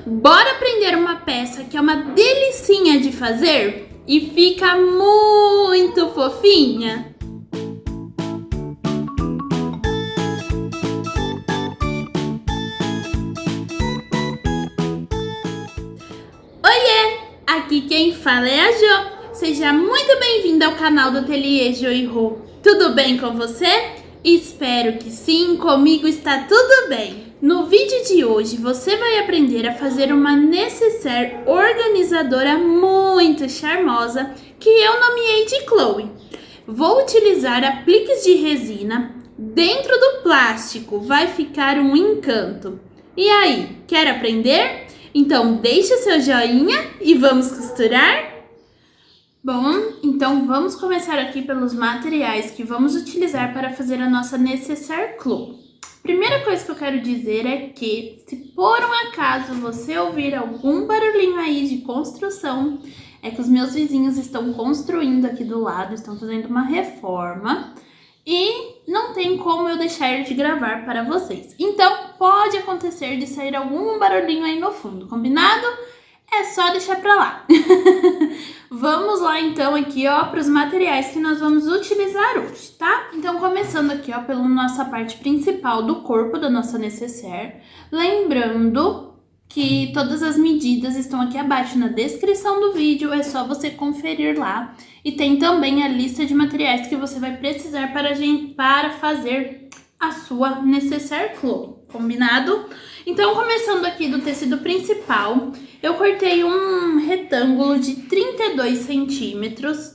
Bora aprender uma peça que é uma delicinha de fazer e fica muito fofinha? Oiê! Aqui quem fala é a Jo. Seja muito bem-vinda ao canal do Ateliê Jo e Rô. Tudo bem com você? Espero que sim, comigo está tudo bem. No vídeo de hoje você vai aprender a fazer uma nécessaire organizadora muito charmosa que eu nomeei de Chloe. Vou utilizar apliques de resina dentro do plástico, vai ficar um encanto. E aí, quer aprender? Então deixe o seu joinha e vamos costurar? Bom, então vamos começar aqui pelos materiais que vamos utilizar para fazer a nossa nécessaire Chloe. Primeira coisa que eu quero dizer é que, se por um acaso você ouvir algum barulhinho aí de construção, é que os meus vizinhos estão construindo aqui do lado, estão fazendo uma reforma e não tem como eu deixar de gravar para vocês. Então, pode acontecer de sair algum barulhinho aí no fundo, combinado? É só deixar pra lá. Vamos lá então aqui, ó, para os materiais que nós vamos utilizar hoje, tá? Então, começando aqui, ó, pela nossa parte principal do corpo da nossa nécessaire. Lembrando que todas as medidas estão aqui abaixo na descrição do vídeo, é só você conferir lá. E tem também a lista de materiais que você vai precisar para fazer a sua nécessaire Chloe, combinado? Então, começando aqui do tecido principal, eu cortei um retângulo de 32 centímetros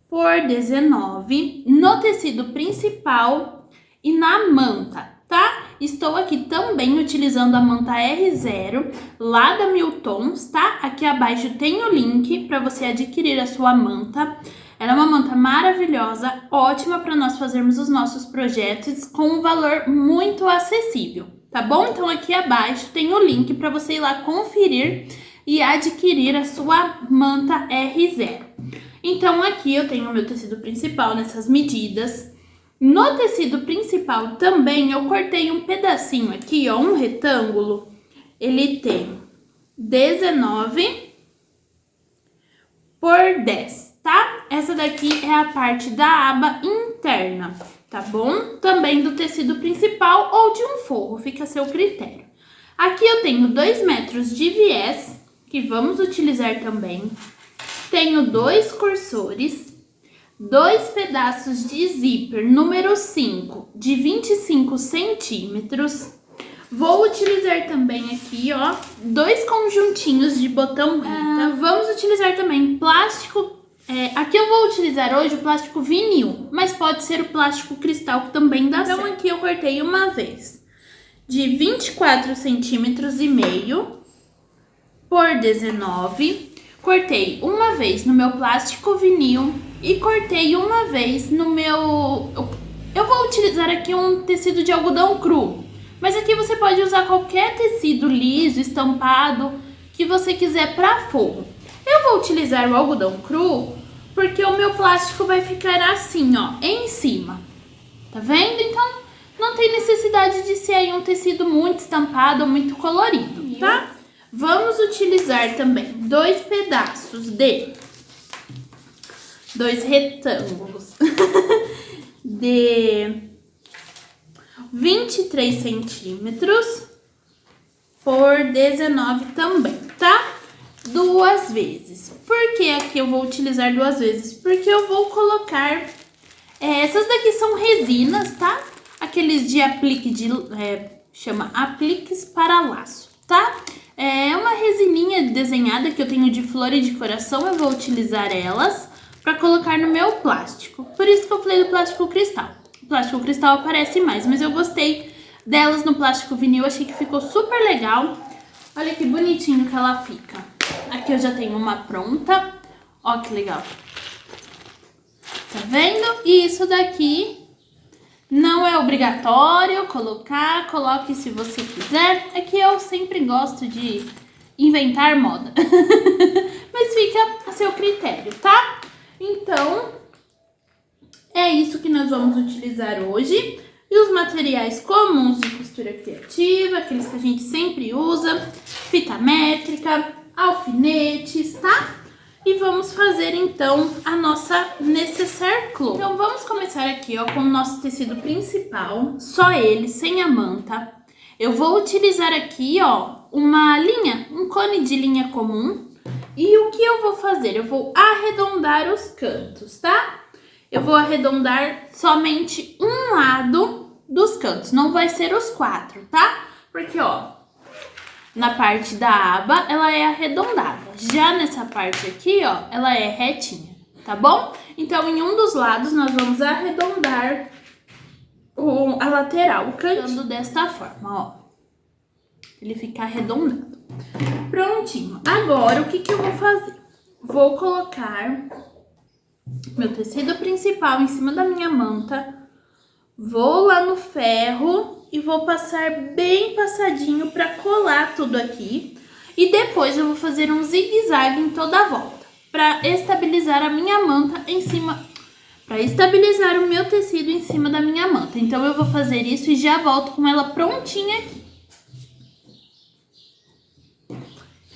por 19 no tecido principal e na manta, tá? Estou aqui também utilizando a manta R0 lá da Miltons, tá? Aqui abaixo tem o link para você adquirir a sua manta. Ela é uma manta maravilhosa, ótima para nós fazermos os nossos projetos com um valor muito acessível, tá bom? Então aqui abaixo tem o link para você ir lá conferir e adquirir a sua manta R0. Então aqui eu tenho o meu tecido principal nessas medidas. No tecido principal também eu cortei um pedacinho aqui, ó, um retângulo. Ele tem 19 por 10. Tá? Essa daqui é a parte da aba interna, tá bom? Também do tecido principal ou de um forro, fica a seu critério. Aqui eu tenho 2 metros de viés, que vamos utilizar também. Tenho 2 cursores, 2 pedaços de zíper número 5, de 25 centímetros. Vou utilizar também aqui, ó, 2 conjuntinhos de botão brita. Vamos utilizar também plástico. Aqui eu vou utilizar hoje o plástico vinil, mas pode ser o plástico cristal que também dá certo. Então aqui eu cortei uma vez de 24 centímetros e meio por 19. Cortei uma vez no meu plástico vinil e cortei uma vez no meu... Eu vou utilizar aqui um tecido de algodão cru, mas aqui você pode usar qualquer tecido liso, estampado, que você quiser para forro. Eu vou utilizar o algodão cru porque o meu plástico vai ficar assim, ó, em cima. Tá vendo? Então, não tem necessidade de ser aí um tecido muito estampado ou muito colorido, tá? Vamos utilizar também 2 pedaços de... 2 retângulos de 23 centímetros por 19 também, tá? 2 vezes. Por que aqui eu vou utilizar 2 vezes? Porque eu vou colocar... essas daqui são resinas, tá? Aqueles de aplique de... chama apliques para laço, tá? É uma resininha desenhada que eu tenho de flor e de coração. Eu vou utilizar elas para colocar no meu plástico. Por isso que eu falei do plástico cristal. O plástico cristal aparece mais, mas eu gostei delas no plástico vinil. Achei que ficou super legal. Olha que bonitinho que ela fica. Aqui eu já tenho uma pronta. Ó que legal. Tá vendo? E isso daqui não é obrigatório colocar. Coloque se você quiser. É que eu sempre gosto de inventar moda. Mas fica a seu critério, tá? Então, é isso que nós vamos utilizar hoje. E os materiais comuns de costura criativa, aqueles que a gente sempre usa. fita métrica, alfinetes, tá? E vamos fazer então a nossa nécessaire clos. Então vamos começar aqui, ó, com o nosso tecido principal, só ele, sem a manta. Eu vou utilizar aqui, ó, uma linha, um cone de linha comum. E o que eu vou fazer? Eu vou arredondar os cantos, tá? Eu vou arredondar somente um lado dos cantos, não vai ser os 4, tá? Porque, ó, na parte da aba, ela é arredondada. Já nessa parte aqui, ó, ela é retinha, tá bom? Então, em um dos lados, nós vamos arredondar a lateral, o canto desta forma, ó. Ele fica arredondado. Prontinho. Agora, o que eu vou fazer? Vou colocar meu tecido principal em cima da minha manta. Vou lá no ferro e vou passar bem passadinho para colar tudo aqui. E depois eu vou fazer um zigue-zague em toda a volta, para estabilizar a minha manta em cima, para estabilizar o meu tecido em cima da minha manta. Então eu vou fazer isso e já volto com ela prontinha aqui.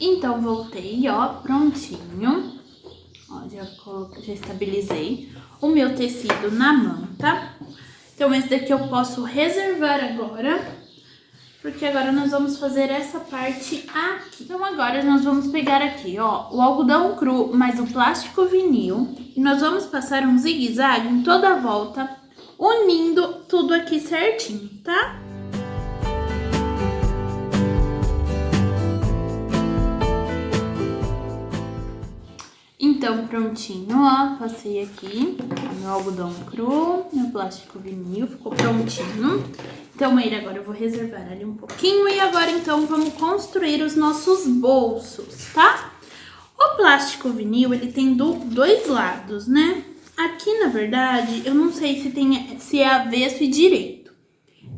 Então voltei, ó, prontinho. Ó, já estabilizei o meu tecido na manta. Então, esse daqui eu posso reservar agora, porque agora nós vamos fazer essa parte aqui. Então, agora nós vamos pegar aqui, ó, o algodão cru mais o plástico vinil. E nós vamos passar um zigue-zague em toda a volta, unindo tudo aqui certinho, tá? Então, prontinho, ó, passei aqui meu algodão cru, meu plástico vinil, ficou prontinho. Então, ele agora eu vou reservar ali um pouquinho e agora, então, vamos construir os nossos bolsos, tá? O plástico vinil, ele tem dois lados, né? Aqui, na verdade, eu não sei se é avesso e direito.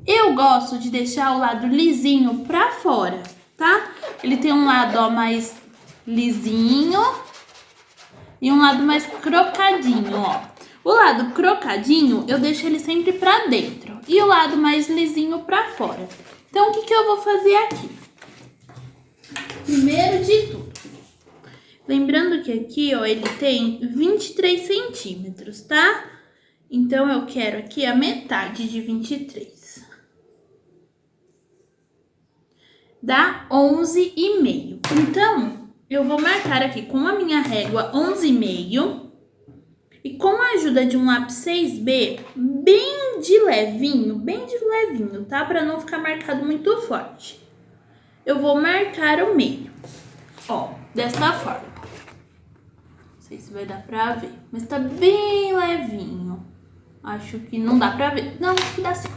Eu gosto de deixar o lado lisinho pra fora, tá? Ele tem um lado, ó, mais lisinho e um lado mais crocadinho, ó. O lado crocadinho, eu deixo ele sempre pra dentro. E o lado mais lisinho pra fora. Então, o que eu vou fazer aqui? Primeiro de tudo, lembrando que aqui, ó, ele tem 23 centímetros, tá? Então, eu quero aqui a metade de 23. Dá 11,5. Então, eu vou marcar aqui com a minha régua 11,5 e com a ajuda de um lápis 6B bem de levinho, tá? Pra não ficar marcado muito forte. Eu vou marcar o meio, ó, desta forma. Não sei se vai dar pra ver, mas tá bem levinho. Acho que não dá pra ver. Não, dá sim.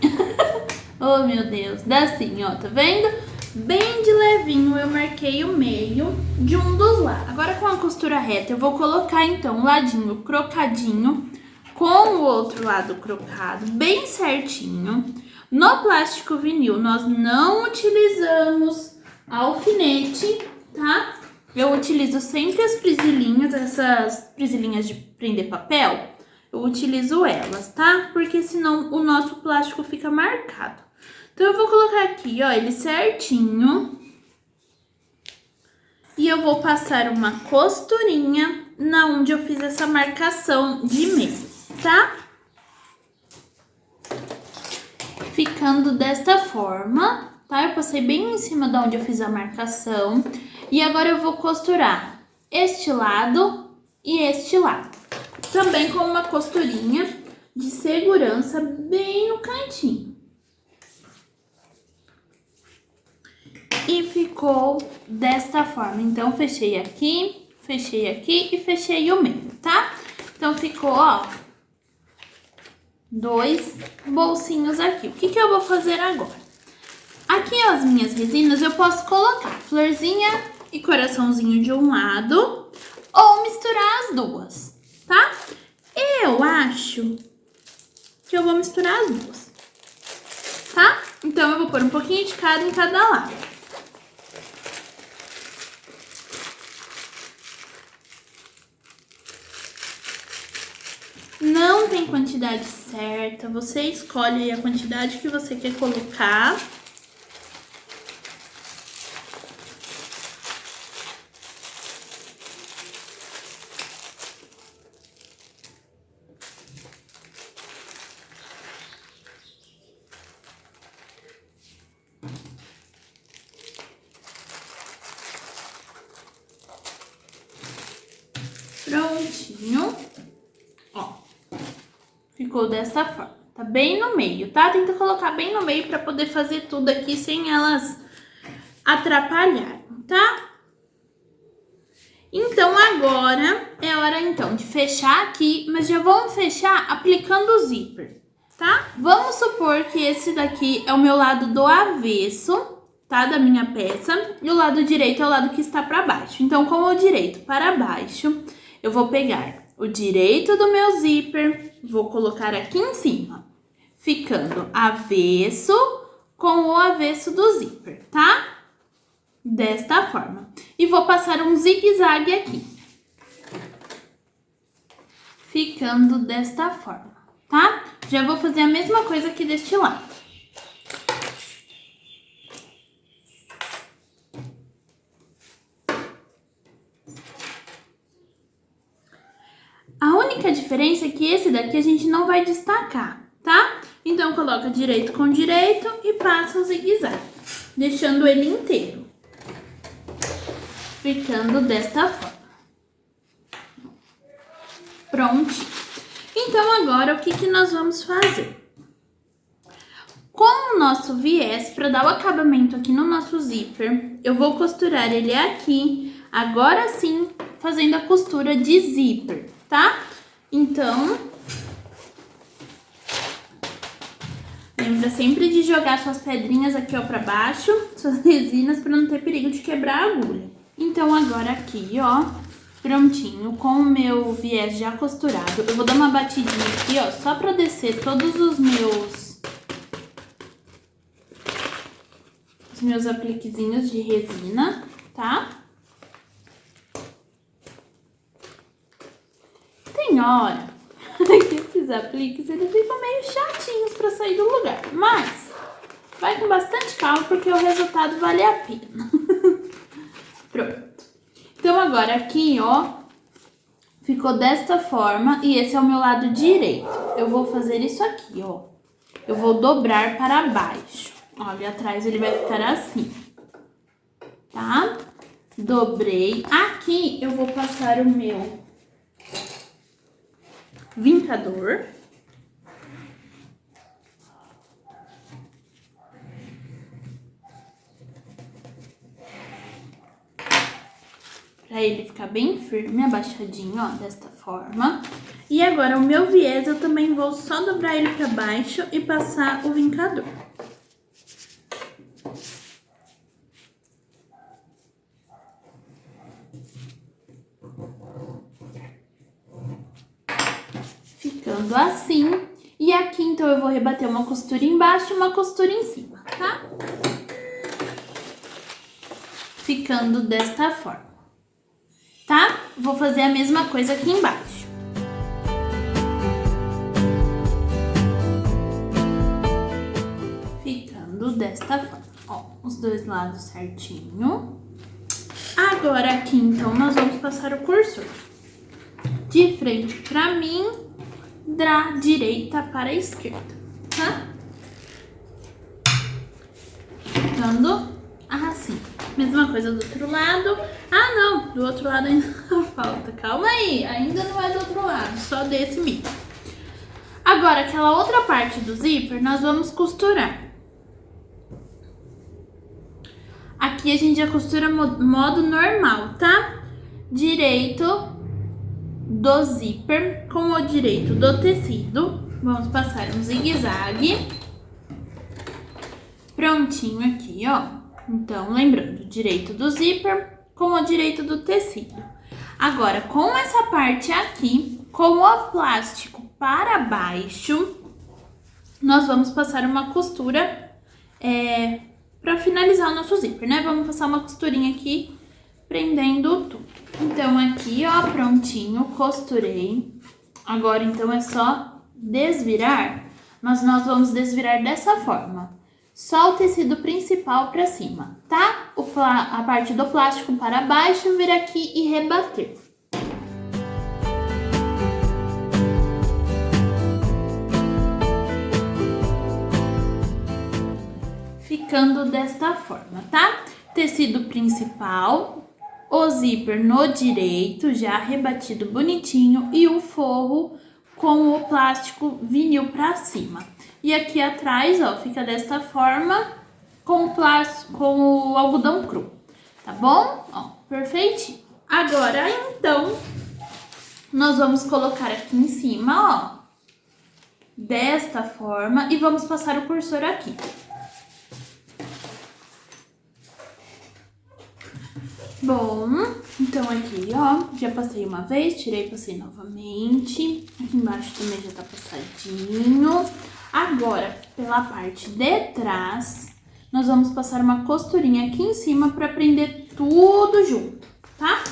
Oh, meu Deus, dá sim, ó, tá vendo? Bem de levinho eu marquei o meio de um dos lados. Agora com a costura reta eu vou colocar então o ladinho crocadinho com o outro lado crocado, bem certinho. No plástico vinil nós não utilizamos alfinete, tá? Eu utilizo sempre as presilhinhas, essas presilhinhas de prender papel. Eu utilizo elas, tá? Porque senão o nosso plástico fica marcado. Então, eu vou colocar aqui, ó, ele certinho. E eu vou passar uma costurinha na onde eu fiz essa marcação de meio, tá? Ficando desta forma, tá? Eu passei bem em cima de onde eu fiz a marcação. E agora eu vou costurar este lado e este lado. Também com uma costurinha de segurança bem no cantinho. E ficou desta forma. Então, fechei aqui e fechei o meio, tá? Então, ficou, ó, 2 bolsinhos aqui. O que eu vou fazer agora? Aqui, as minhas resinas, eu posso colocar florzinha e coraçãozinho de um lado ou misturar as duas, tá? Eu acho que eu vou misturar as duas, tá? Então, eu vou pôr um pouquinho de cada em cada lado. Não tem quantidade certa, você escolhe aí a quantidade que você quer colocar. ficou desta forma. Tá bem no meio, tá? Tenta colocar bem no meio pra poder fazer tudo aqui sem elas atrapalharem, tá? Então, agora é hora, então, de fechar aqui, mas já vamos fechar aplicando o zíper, tá? Vamos supor que esse daqui é o meu lado do avesso, tá? Da minha peça, e o lado direito é o lado que está para baixo. Então, como o direito para baixo, eu vou pegar o direito do meu zíper, vou colocar aqui em cima, ficando avesso com o avesso do zíper, tá? Desta forma. E vou passar um zigue-zague aqui. Ficando desta forma, tá? Já vou fazer a mesma coisa aqui deste lado. A única diferença é que esse daqui a gente não vai destacar, tá? Então, coloca direito com direito e passa o zigue-zague, deixando ele inteiro. Ficando desta forma. Pronto. Então, agora, o que nós vamos fazer? Com o nosso viés, para dar o acabamento aqui no nosso zíper, eu vou costurar ele aqui, agora sim, fazendo a costura de zíper, tá? Então, lembra sempre de jogar suas pedrinhas aqui, ó, para baixo, suas resinas, para não ter perigo de quebrar a agulha. Então, agora aqui, ó, prontinho, com o meu viés já costurado, eu vou dar uma batidinha aqui, ó, só pra descer todos os meus apliquezinhos de resina, tá? Tem hora que esses apliques, eles ficam meio chatinhos pra sair do lugar, mas vai com bastante calma porque o resultado vale a pena. Pronto. Então, agora aqui, ó, ficou desta forma e esse é o meu lado direito. Eu vou fazer isso aqui, ó. Eu vou dobrar para baixo. Olha, atrás ele vai ficar assim, tá? Dobrei. Aqui eu vou passar o meu vincador. Pra ele ficar bem firme, abaixadinho, ó, desta forma. E agora o meu viés eu também vou só dobrar ele pra baixo e passar o vincador. Ficando assim. E aqui, então, eu vou rebater uma costura embaixo e uma costura em cima, tá? Ficando desta forma. Tá? Vou fazer a mesma coisa aqui embaixo. Ficando desta forma. Ó, os dois lados certinho. Agora aqui, então, nós vamos passar o cursor de frente pra mim, da direita para a esquerda, tá? Ficando assim. Mesma coisa do outro lado. Ah, não, do outro lado ainda falta. Calma aí, ainda não é do outro lado, só desse mesmo. Agora, aquela outra parte do zíper, nós vamos costurar. Aqui a gente já costura modo normal, tá? Direito do zíper com o direito do tecido. Vamos passar um zigue-zague. Prontinho aqui, ó. Então, lembrando, direito do zíper com o direito do tecido. Agora, com essa parte aqui, com o plástico para baixo, nós vamos passar uma costura para finalizar o nosso zíper, né? Vamos passar uma costurinha aqui, prendendo tudo. Então, aqui, ó, prontinho, costurei. Agora, então, é só desvirar, mas nós vamos desvirar dessa forma. Só o tecido principal para cima, tá? A parte do plástico para baixo, vir aqui e rebater. Ficando desta forma, tá? Tecido principal, o zíper no direito, já rebatido bonitinho, e o forro com o plástico vinil pra cima. E aqui atrás, ó, fica desta forma com o plástico, com o algodão cru, tá bom? Ó, perfeitinho. Agora, então, nós vamos colocar aqui em cima, ó, desta forma, e vamos passar o cursor aqui. Bom, então aqui, ó, já passei uma vez, tirei, passei novamente. Aqui embaixo também já tá passadinho. Agora, pela parte de trás, nós vamos passar uma costurinha aqui em cima pra prender tudo junto, tá?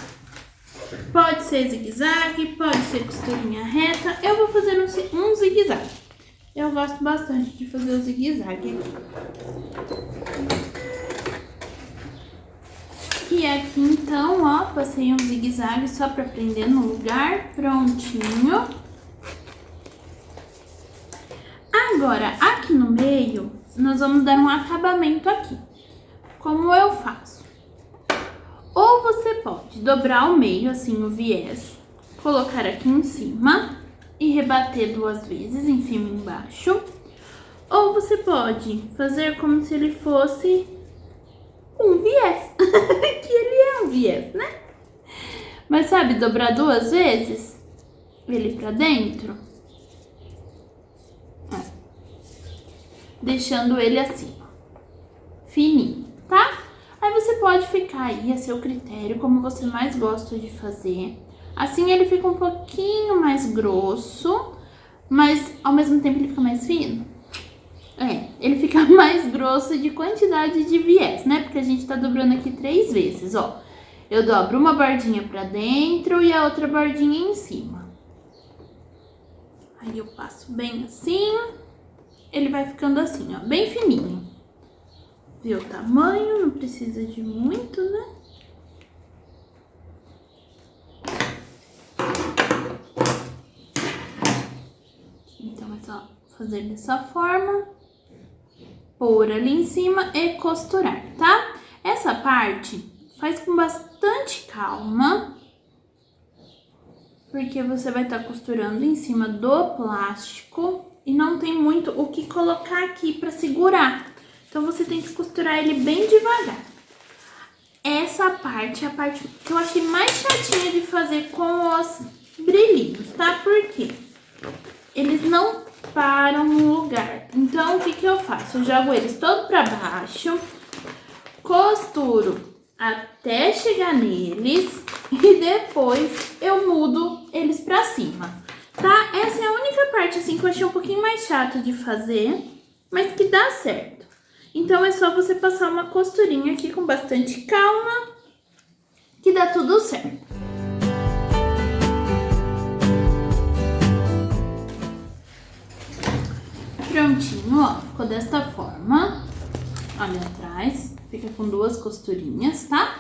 Pode ser zigue-zague, pode ser costurinha reta. Eu vou fazer um zigue-zague. Eu gosto bastante de fazer o zigue-zague aqui. E aqui então, ó, passei um zigue-zague só pra prender no lugar, prontinho. Agora, aqui no meio, nós vamos dar um acabamento aqui. Como eu faço? Ou você pode dobrar o meio, assim, o viés, colocar aqui em cima e rebater 2 vezes, em cima e embaixo. Ou você pode fazer como se ele fosse um viés, que ele é um viés, né? Mas sabe, dobrar 2 vezes ele pra dentro, ó, deixando ele assim, fininho, tá? Aí você pode ficar aí a seu critério, como você mais gosta de fazer. Assim ele fica um pouquinho mais grosso, mas ao mesmo tempo ele fica mais fino. Ele fica mais grosso de quantidade de viés, né? Porque a gente tá dobrando aqui 3 vezes, ó. Eu dobro uma bordinha pra dentro e a outra bordinha em cima. Aí eu passo bem assim. Ele vai ficando assim, ó, bem fininho. Viu o tamanho? Não precisa de muito, né? Então é só fazer dessa forma. Pôr ali em cima e costurar, tá? Essa parte faz com bastante calma, porque você vai estar costurando em cima do plástico e não tem muito o que colocar aqui pra segurar. Então você tem que costurar ele bem devagar. Essa parte é a parte que eu achei mais chatinha de fazer com os brilhinhos, tá? Por quê? Eles não param no lugar. Então, o que eu faço? Eu jogo eles todo pra baixo, costuro até chegar neles e depois eu mudo eles pra cima, tá? Essa é a única parte, assim, que eu achei um pouquinho mais chato de fazer, mas que dá certo. Então, é só você passar uma costurinha aqui com bastante calma, que dá tudo certo. Prontinho, ó, ficou desta forma. Olha atrás, fica com 2 costurinhas, tá?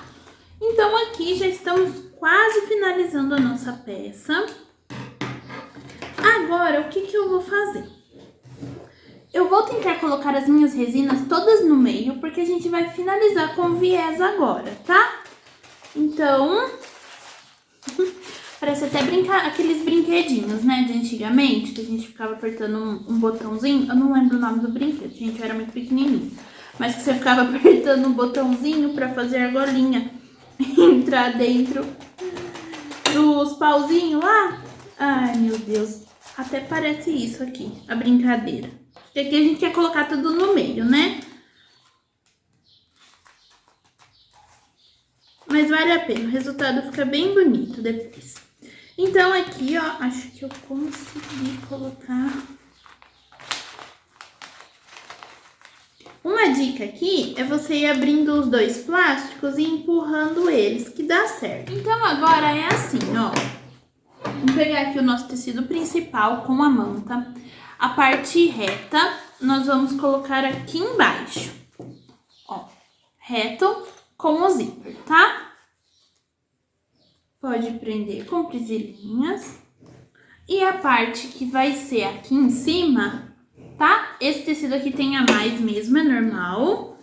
Então, aqui já estamos quase finalizando a nossa peça. Agora, o que eu vou fazer? Eu vou tentar colocar as minhas resinas todas no meio, porque a gente vai finalizar com viés agora, tá? Então, parece até aqueles brinquedinhos, né, de antigamente, que a gente ficava apertando um botãozinho. Eu não lembro o nome do brinquedo, gente, eu era muito pequenininho. Mas que você ficava apertando um botãozinho pra fazer a argolinha entrar dentro dos pauzinhos lá. Ai, meu Deus, até parece isso aqui, a brincadeira. Porque aqui a gente quer colocar tudo no meio, né? Mas vale a pena, o resultado fica bem bonito depois. Então, aqui, ó, acho que eu consegui colocar. Uma dica aqui é você ir abrindo os 2 plásticos e empurrando eles, que dá certo. Então, agora é assim, ó. Vamos pegar aqui o nosso tecido principal com a manta. A parte reta, nós vamos colocar aqui embaixo. Ó, reto com o zíper, tá? Pode prender com presilhinhas. E a parte que vai ser aqui em cima, tá? Esse tecido aqui tem a mais mesmo, é normal.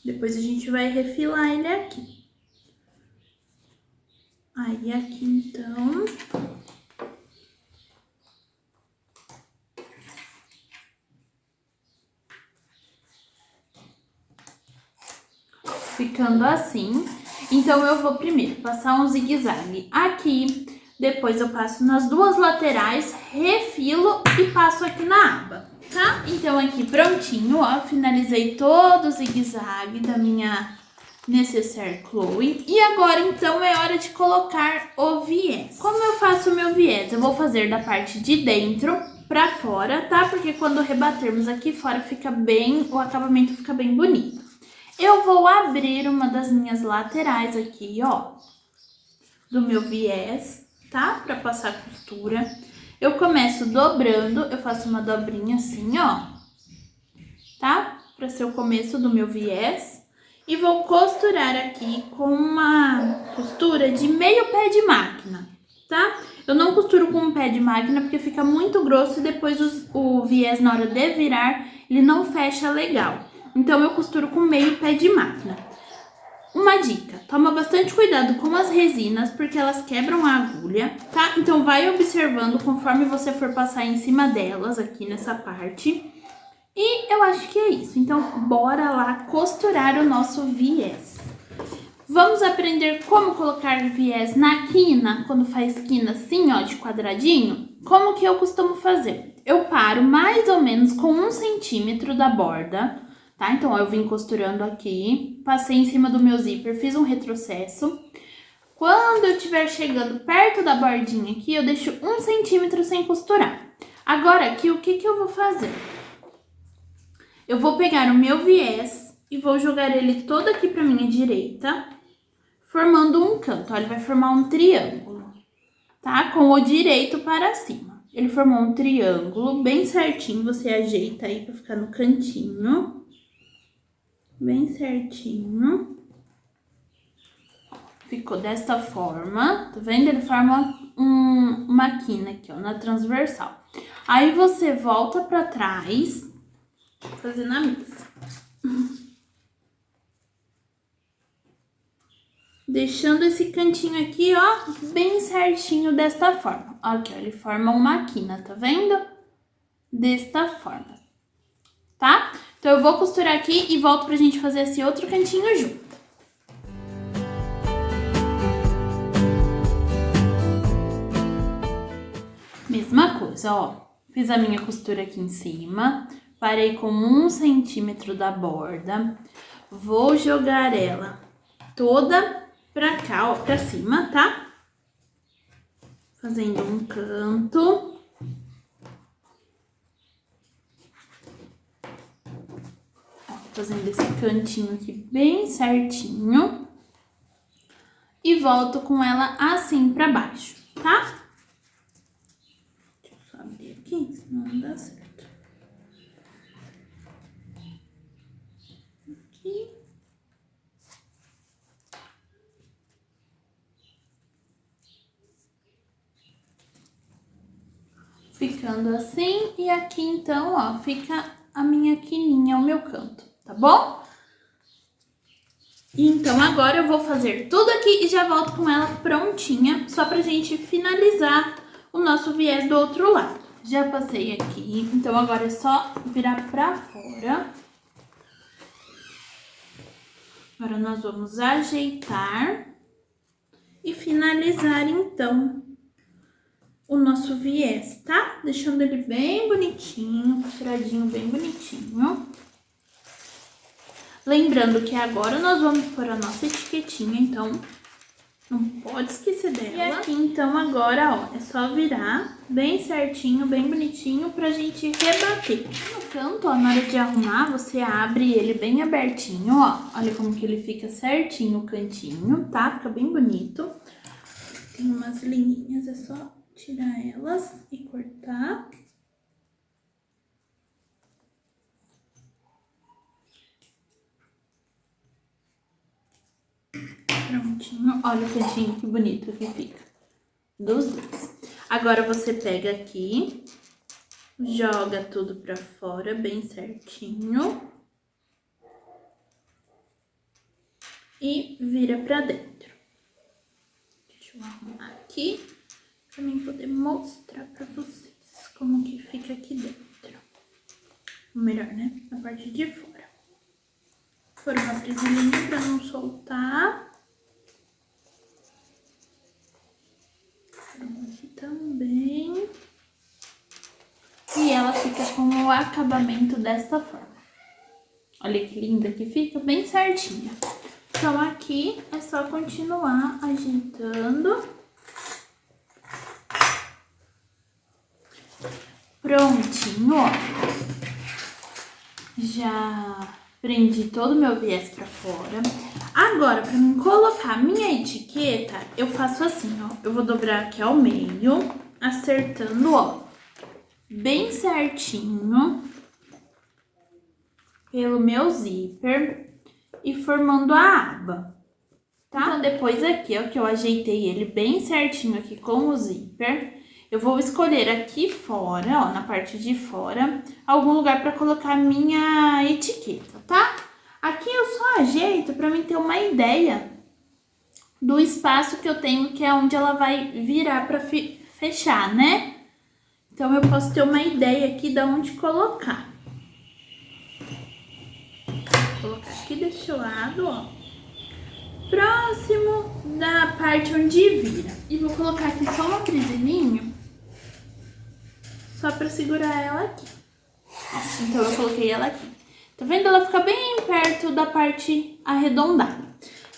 Depois a gente vai refilar ele aqui. Aí aqui então, ficando assim. Então, eu vou primeiro passar um zigue-zague aqui, depois eu passo nas duas laterais, refilo e passo aqui na aba, tá? Então, aqui prontinho, ó, finalizei todo o zigue-zague da minha necessaire Chloe. E agora, então, é hora de colocar o viés. Como eu faço o meu viés? Eu vou fazer da parte de dentro pra fora, tá? Porque quando rebatermos aqui fora, fica bem, o acabamento fica bem bonito. Eu vou abrir uma das minhas laterais aqui, ó, do meu viés, tá? Pra passar costura. Eu começo dobrando, eu faço uma dobrinha assim, ó, tá? Pra ser o começo do meu viés. E vou costurar aqui com uma costura de meio pé de máquina, tá? Eu não costuro com um pé de máquina porque fica muito grosso e depois o viés, na hora de virar, ele não fecha legal. Então, eu costuro com meio pé de máquina. Uma dica, toma bastante cuidado com as resinas, porque elas quebram a agulha, tá? Então, vai observando conforme você for passar em cima delas, aqui nessa parte. E eu acho que é isso. Então, bora lá costurar o nosso viés. Vamos aprender como colocar viés na quina, quando faz quina assim, ó, de quadradinho? Como que eu costumo fazer? Eu paro mais ou menos com 1 centímetro da borda, tá? Então, ó, eu vim costurando aqui, passei em cima do meu zíper, fiz um retrocesso. Quando eu estiver chegando perto da bordinha aqui, eu deixo 1 centímetro sem costurar. Agora, aqui, o que eu vou fazer? Eu vou pegar o meu viés e vou jogar ele todo aqui pra minha direita, formando um canto. Ó, ele vai formar um triângulo, tá? Com o direito para cima. Ele formou um triângulo bem certinho, você ajeita aí pra ficar no cantinho. Bem certinho. Ficou desta forma, tá vendo? Ele forma uma quina aqui, ó, na transversal. Aí você volta pra trás, fazendo a mesa. Deixando esse cantinho aqui, ó, bem certinho desta forma. Aqui, ó, ele forma uma quina, tá vendo? Desta forma, tá? Então, eu vou costurar aqui e volto pra gente fazer esse outro cantinho junto. Mesma coisa, ó. Fiz a minha costura aqui em cima, parei com 1 centímetro da borda. Vou jogar ela toda pra cá, ó, pra cima, tá? Fazendo um canto. Ó, fazendo esse cantinho aqui bem certinho. E volto com ela assim pra baixo, tá? Deixa eu só abrir aqui, senão não dá certo. Aqui. Ficando assim, e aqui então, ó, fica a minha quininha, o meu canto, tá bom? Então, agora eu vou fazer tudo aqui e já volto com ela prontinha, só pra gente finalizar o nosso viés do outro lado. Já passei aqui, então agora é só virar pra fora. Agora nós vamos ajeitar e finalizar, então, o nosso viés, tá? Deixando ele bem bonitinho, costuradinho, bem bonitinho. Lembrando que agora nós vamos pôr a nossa etiquetinha, então não pode esquecer dela. E aqui, então, agora, ó, é só virar bem certinho, bem bonitinho pra gente rebater. No canto, ó, na hora de arrumar, você abre ele bem abertinho, ó. Olha como que ele fica certinho o cantinho, tá? Fica bem bonito. Tem umas linhas, é só tirar elas e cortar. Prontinho, olha o cantinho que bonito que fica dos dois. Agora você pega aqui, joga tudo pra fora bem certinho e vira pra dentro. Deixa eu arrumar aqui pra mim poder mostrar pra vocês como que fica aqui dentro. Melhor, né? Na parte de fora. Por uma presilhinha pra não soltar. Aqui também. E ela fica com o acabamento desta forma. Olha que linda que fica, bem certinha. Então aqui é só continuar ajeitando. Prontinho, ó. Já prendi todo o meu viés pra fora. Agora, pra mim colocar a minha etiqueta, eu faço assim, ó. Eu vou dobrar aqui ao meio, acertando, ó, bem certinho pelo meu zíper e formando a aba, tá? Então, depois aqui, ó, que eu ajeitei ele bem certinho aqui com o zíper, eu vou escolher aqui fora, ó, na parte de fora, algum lugar para colocar a minha etiqueta, tá? Aqui eu só ajeito para mim ter uma ideia do espaço que eu tenho, que é onde ela vai virar para fechar, né? Então, eu posso ter uma ideia aqui de onde colocar. Vou colocar aqui deste lado, ó, próximo da parte onde vira. E vou colocar aqui só uma presilhinha, só pra segurar ela aqui. Ó, então, eu coloquei ela aqui. Tá vendo? Ela fica bem perto da parte arredondada.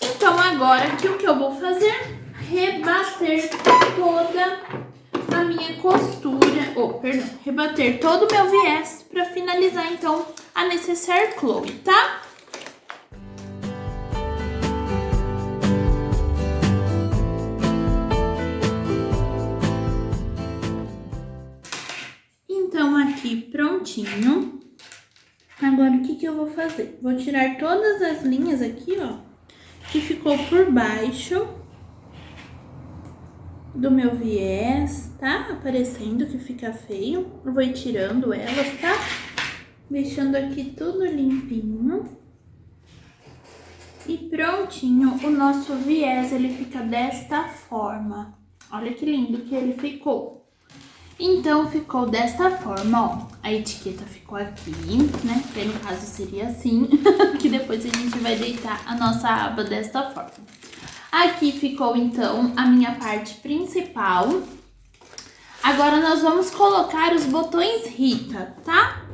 Então, agora aqui o que eu vou fazer? Rebater toda a minha costura, rebater todo o meu viés pra finalizar, então, a necessaire Chloe, tá? Então, aqui prontinho. Agora, o que eu vou fazer? Vou tirar todas as linhas aqui, ó, que ficou por baixo do meu viés, tá? Aparecendo, que fica feio. Eu vou ir tirando elas, tá? Deixando aqui tudo limpinho. E prontinho, o nosso viés, ele fica desta forma. Olha que lindo que ele ficou. Então, ficou desta forma, ó. A etiqueta ficou aqui, né? Que no caso seria assim, que depois a gente vai deitar a nossa aba desta forma. Aqui ficou, então, a minha parte principal. Agora, nós vamos colocar os botões Rita, tá?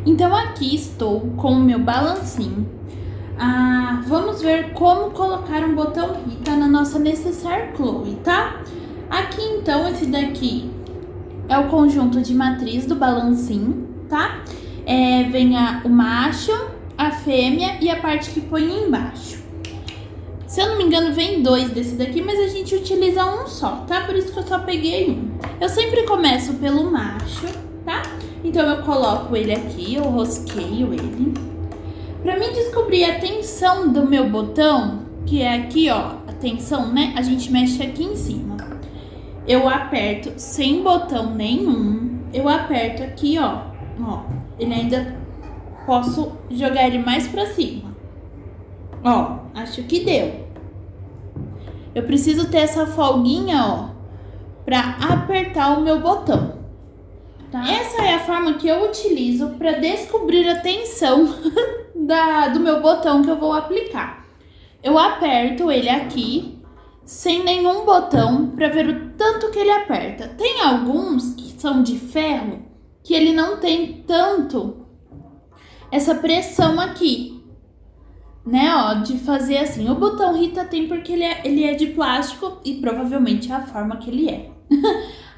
Então, aqui estou com o meu balancinho. Vamos ver como colocar um botão Rita na nossa necessaire Chloe, tá? Aqui, então, esse daqui é o conjunto de matriz do balancinho, tá? Vem o macho, a fêmea e a parte que põe embaixo. Se eu não me engano, vem 2 desse daqui, mas a gente utiliza um só, tá? Por isso que eu só peguei um. Eu sempre começo pelo macho, tá? Então, eu coloco ele aqui, eu rosqueio ele. Pra mim descobrir a tensão do meu botão, que é aqui, ó, a tensão, né? A gente mexe aqui em cima. Eu aperto sem botão nenhum. Eu aperto aqui, ó. Ó, ele ainda posso jogar ele mais pra cima. Ó, acho que deu. Eu preciso ter essa folguinha, ó, pra apertar o meu botão, tá? Essa é a forma que eu utilizo pra descobrir a tensão do meu botão que eu vou aplicar. Eu aperto ele aqui, sem nenhum botão, pra ver o tanto que ele aperta. Tem alguns que são de ferro, que ele não tem tanto essa pressão aqui, né, ó, de fazer assim. O botão Rita tem porque ele é de plástico e provavelmente é a forma que ele é.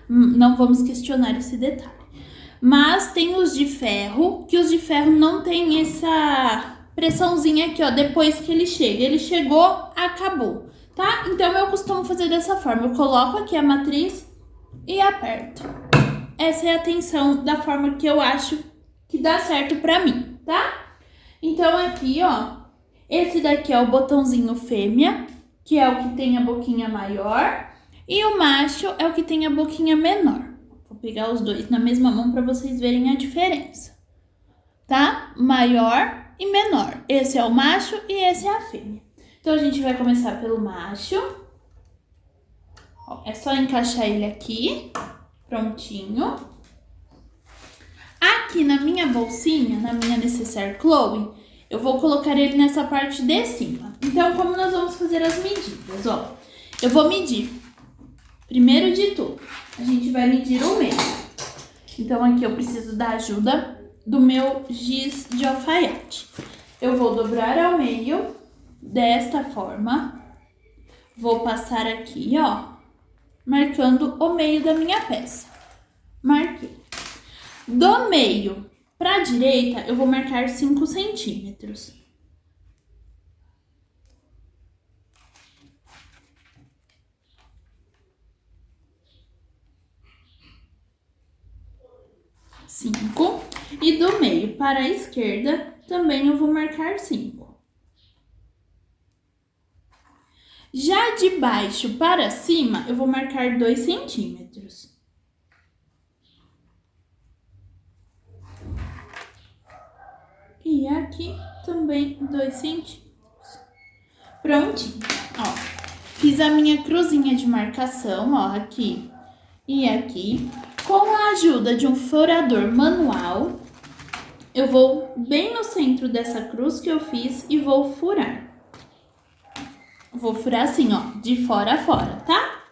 Não vamos questionar esse detalhe. Mas tem os de ferro, que os de ferro não tem essa pressãozinha aqui, ó, depois que ele chega. Ele chegou, acabou, tá? Então, eu costumo fazer dessa forma. Eu coloco aqui a matriz e aperto. Essa é a tensão da forma que eu acho que dá certo pra mim, tá? Então, aqui, ó, esse daqui é o botãozinho fêmea, que é o que tem a boquinha maior. E o macho é o que tem a boquinha menor. Vou pegar os dois na mesma mão para vocês verem a diferença, tá? Maior e menor. Esse é o macho e esse é a fêmea. Então, a gente vai começar pelo macho. Ó, é só encaixar ele aqui. Prontinho. Aqui na minha bolsinha, na minha necessaire Chloe, eu vou colocar ele nessa parte de cima. Então, como nós vamos fazer as medidas, ó? Eu vou medir. Primeiro de tudo, a gente vai medir o meio. Então, aqui eu preciso da ajuda do meu giz de alfaiate. Eu vou dobrar ao meio, desta forma. Vou passar aqui, ó, marcando o meio da minha peça. Marquei. Do meio para a direita, eu vou marcar 5 centímetros. E do meio para a esquerda, também eu vou marcar 5. Já de baixo para cima, eu vou marcar 2 centímetros. E aqui também 2 centímetros. Prontinho, ó. Fiz a minha cruzinha de marcação, ó, aqui e aqui. Com a ajuda de um furador manual, eu vou bem no centro dessa cruz que eu fiz e vou furar. Vou furar assim, ó, de fora a fora, tá?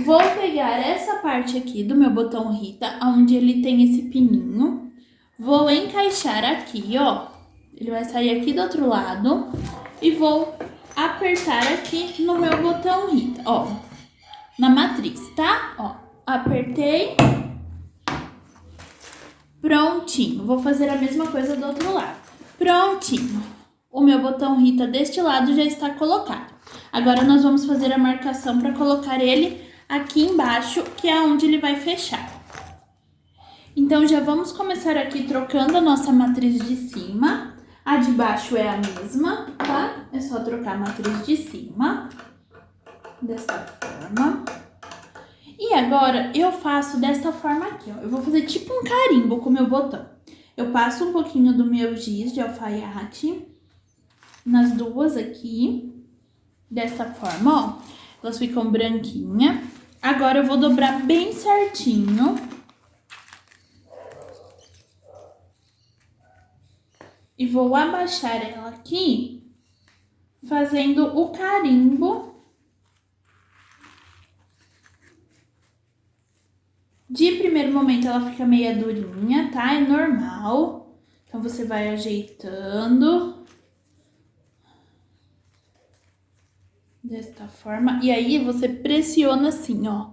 Vou pegar essa parte aqui do meu botão Rita, onde ele tem esse pininho. Vou encaixar aqui, ó. Ele vai sair aqui do outro lado. E vou apertar aqui no meu botão Rita, ó. Na matriz, tá? Ó, apertei. Prontinho. Vou fazer a mesma coisa do outro lado. Prontinho. O meu botão Rita deste lado já está colocado. Agora nós vamos fazer a marcação para colocar ele aqui embaixo, que é onde ele vai fechar. Então, já vamos começar aqui trocando a nossa matriz de cima. A de baixo é a mesma, tá? É só trocar a matriz de cima. Desta forma. E agora, eu faço desta forma aqui, ó. Eu vou fazer tipo um carimbo com o meu botão. Eu passo um pouquinho do meu giz de alfaiate nas duas aqui. Desta forma, ó. Elas ficam branquinhas. Agora, eu vou dobrar bem certinho. E vou abaixar ela aqui, fazendo o carimbo. De primeiro momento ela fica meio durinha, tá? É normal. Então, você vai ajeitando. Desta forma. E aí, você pressiona assim, ó.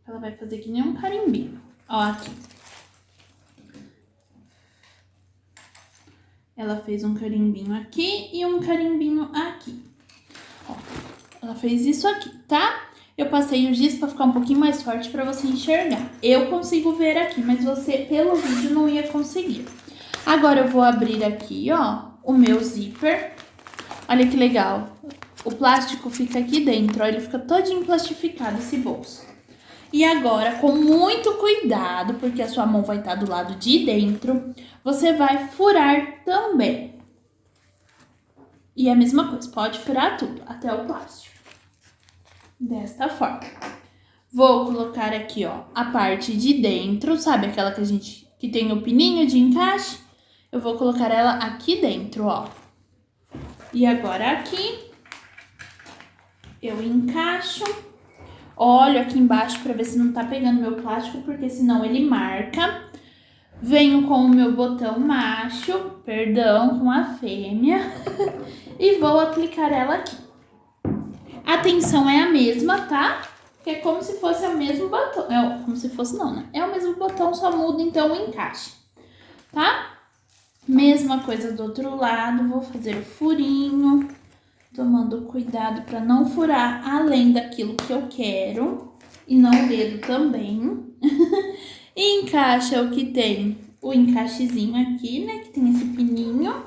Ela vai fazer que nem um carimbinho. Ó, aqui. Ela fez um carimbinho aqui e um carimbinho aqui. Ó, ela fez isso aqui, tá? Eu passei o giz para ficar um pouquinho mais forte para você enxergar. Eu consigo ver aqui, mas você, pelo vídeo, não ia conseguir. Agora, eu vou abrir aqui, ó, o meu zíper. Olha que legal. O plástico fica aqui dentro, ó. Ele fica todinho plastificado, esse bolso. E agora, com muito cuidado, porque a sua mão vai estar do lado de dentro, você vai furar também. E a mesma coisa, pode furar tudo, até o plástico. Desta forma. Vou colocar aqui, ó, a parte de dentro, sabe aquela que tem o pininho de encaixe? Eu vou colocar ela aqui dentro, ó. E agora aqui, eu encaixo. Olho aqui embaixo para ver se não tá pegando meu plástico, porque senão ele marca. Venho com o meu botão macho, perdão, com a fêmea, e vou aplicar ela aqui. A tensão é a mesma, tá? Que é como se fosse o mesmo botão. É, como se fosse não, né? É o mesmo botão, só muda então o encaixe, tá? Mesma coisa do outro lado, vou fazer o furinho, tomando cuidado para não furar além daquilo que eu quero, e não o dedo também. E encaixa o que tem o encaixezinho aqui, né, que tem esse pininho.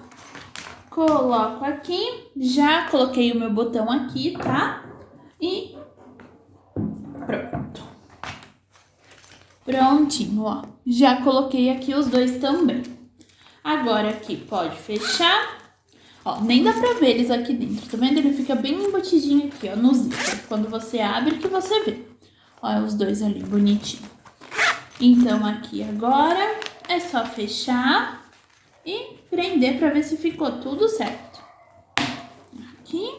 Coloco aqui, já coloquei o meu botão aqui, tá? E pronto. Prontinho, ó. Já coloquei aqui os dois também. Agora aqui pode fechar. Ó, nem dá pra ver eles aqui dentro, tá vendo? Ele fica bem embotidinho aqui, ó, no zíper. Quando você abre, que você vê. Ó, os dois ali, bonitinho. Então, aqui agora é só fechar e prender para ver se ficou tudo certo. Aqui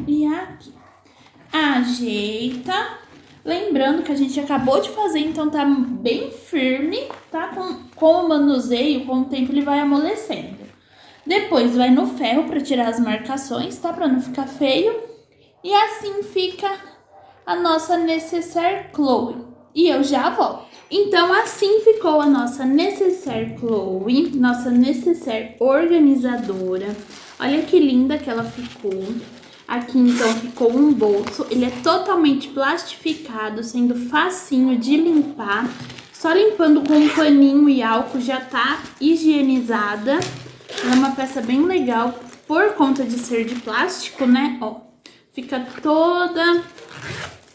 e aqui. Ajeita. Lembrando que a gente acabou de fazer, então tá bem firme, tá? Com o manuseio, com o tempo ele vai amolecendo. Depois vai no ferro para tirar as marcações, tá? Para não ficar feio. E assim fica a nossa nécessaire Chloe. E eu já volto. Então assim ficou a nossa nécessaire Chloe, nossa nécessaire organizadora. Olha que linda que ela ficou. Aqui, então, ficou um bolso. Ele é totalmente plastificado, sendo facinho de limpar. Só limpando com um paninho e álcool já tá higienizada. É uma peça bem legal por conta de ser de plástico, né? Ó, fica toda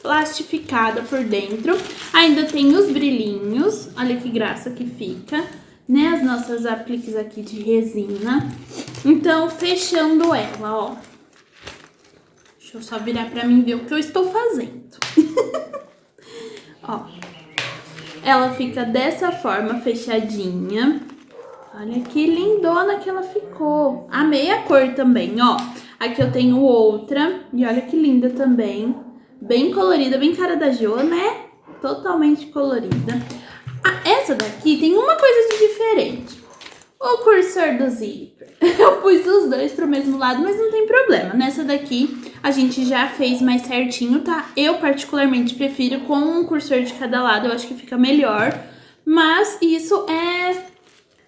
plastificada por dentro. Ainda tem os brilhinhos. Olha que graça que fica, né? As nossas apliques aqui de resina. Então, fechando ela, ó. Deixa eu só virar pra mim ver o que eu estou fazendo. Ó, ela fica dessa forma, fechadinha. Olha que lindona que ela ficou. Amei a cor também, ó. Aqui eu tenho outra. E olha que linda também. Bem colorida, bem cara da Jo, né? Totalmente colorida. Ah, essa daqui tem uma coisa de diferente. O cursor do zíper. Eu pus os dois pro mesmo lado, mas não tem problema. Nessa daqui a gente já fez mais certinho, tá? Eu particularmente prefiro com um cursor de cada lado, eu acho que fica melhor. Mas isso é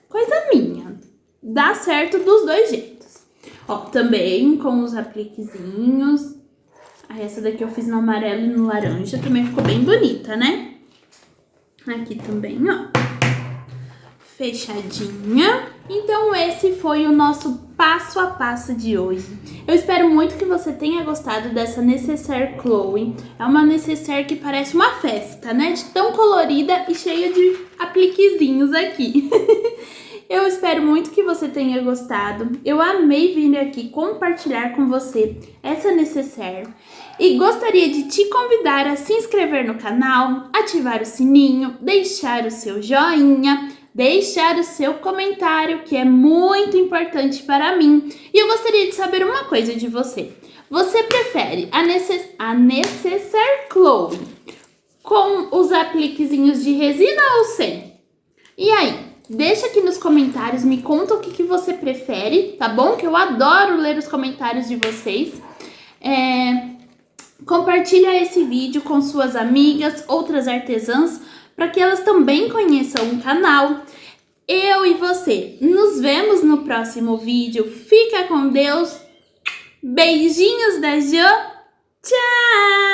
coisa minha. Dá certo dos dois jeitos. Ó, também com os apliquezinhos. Essa daqui eu fiz no amarelo e no laranja, também ficou bem bonita, né? Aqui também, ó. Fechadinha. Então esse foi o nosso passo a passo de hoje. Eu espero muito que você tenha gostado dessa nécessaire Chloe. É uma nécessaire que parece uma festa, né? De tão colorida e cheia de apliquezinhos aqui. Eu espero muito que você tenha gostado. Eu amei vir aqui compartilhar com você essa nécessaire. E gostaria de te convidar a se inscrever no canal, ativar o sininho, deixar o seu joinha, deixar o seu comentário, que é muito importante para mim. E eu gostaria de saber uma coisa de você. Você prefere a nécessaire Chloe com os apliquezinhos de resina ou sem? E aí? Deixa aqui nos comentários, me conta o que você prefere, tá bom? Que eu adoro ler os comentários de vocês. Compartilha esse vídeo com suas amigas, outras artesãs, para que elas também conheçam o canal. Eu e você nos vemos no próximo vídeo. Fica com Deus. Beijinhos da Jo. Tchau!